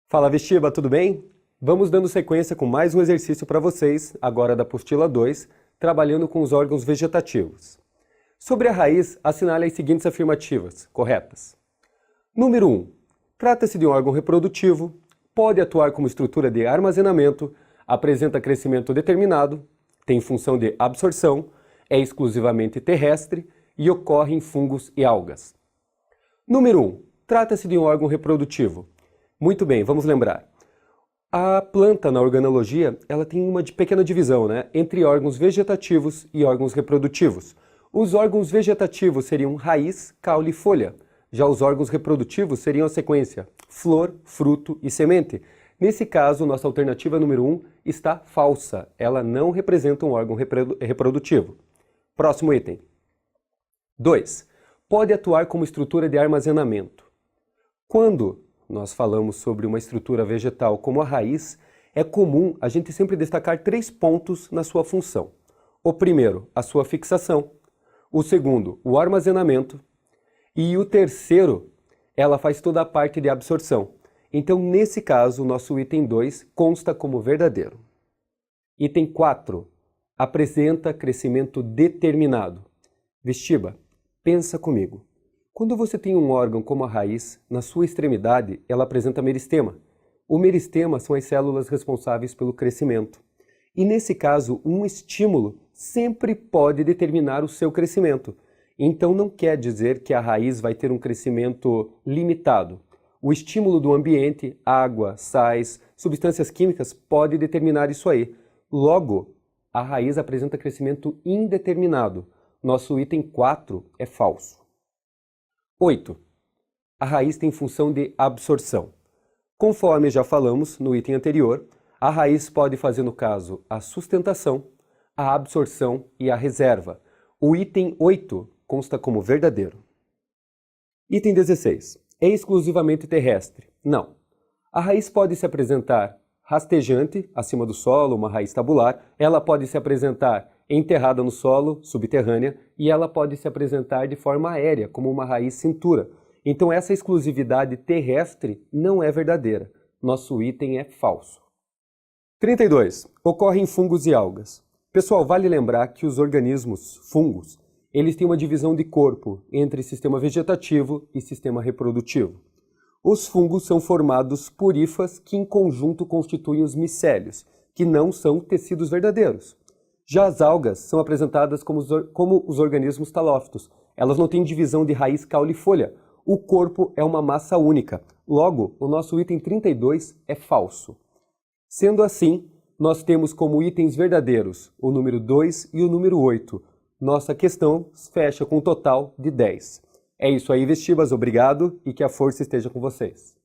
Fala Vestiba, tudo bem? Vamos dando sequência com mais um exercício para vocês, agora da apostila 2, trabalhando com os órgãos vegetativos. Sobre a raiz, assinale as seguintes afirmativas, corretas. Número 1. Trata-se de um órgão reprodutivo, pode atuar como estrutura de armazenamento, apresenta crescimento determinado, tem função de absorção, é exclusivamente terrestre e ocorre em fungos e algas. Número 1. Trata-se de um órgão reprodutivo. Muito bem, vamos lembrar. A planta, na organologia, ela tem uma pequena divisão, entre órgãos vegetativos e órgãos reprodutivos. Os órgãos vegetativos seriam raiz, caule e folha. Já os órgãos reprodutivos seriam a sequência flor, fruto e semente. Nesse caso, nossa alternativa número 1 está falsa. Ela não representa um órgão reprodutivo. Próximo item. 2. Pode atuar como estrutura de armazenamento. Quando nós falamos sobre uma estrutura vegetal como a raiz, é comum a gente sempre destacar 3 pontos na sua função. O primeiro, a sua fixação. O segundo, o armazenamento. E o terceiro, ela faz toda a parte de absorção. Então, nesse caso, o nosso item 2 consta como verdadeiro. Item 4, apresenta crescimento determinado. Vestiba, pensa comigo. Quando você tem um órgão como a raiz, na sua extremidade, ela apresenta meristema. O meristema são as células responsáveis pelo crescimento. E nesse caso, um estímulo sempre pode determinar o seu crescimento. Então não quer dizer que a raiz vai ter um crescimento limitado. O estímulo do ambiente, água, sais, substâncias químicas, pode determinar isso aí. Logo, a raiz apresenta crescimento indeterminado. Nosso item 4 é falso. 8. A raiz tem função de absorção. Conforme já falamos no item anterior, a raiz pode fazer, no caso, a sustentação, a absorção e a reserva. O item 8 consta como verdadeiro. Item 16. É exclusivamente terrestre? Não. A raiz pode se apresentar rastejante, acima do solo, uma raiz tabular. Ela pode se apresentar enterrada no solo, subterrânea, e ela pode se apresentar de forma aérea, como uma raiz cintura. Então essa exclusividade terrestre não é verdadeira. Nosso item é falso. 32. Ocorre em fungos e algas. Pessoal, vale lembrar que os organismos fungos, eles têm uma divisão de corpo entre sistema vegetativo e sistema reprodutivo. Os fungos são formados por hifas que em conjunto constituem os micélios, que não são tecidos verdadeiros. Já as algas são apresentadas como os organismos talófitos. Elas não têm divisão de raiz, caule e folha. O corpo é uma massa única. Logo, o nosso item 32 é falso. Sendo assim, nós temos como itens verdadeiros o número 2 e o número 8. Nossa questão fecha com um total de 10. É isso aí, Vestibas. Obrigado e que a força esteja com vocês.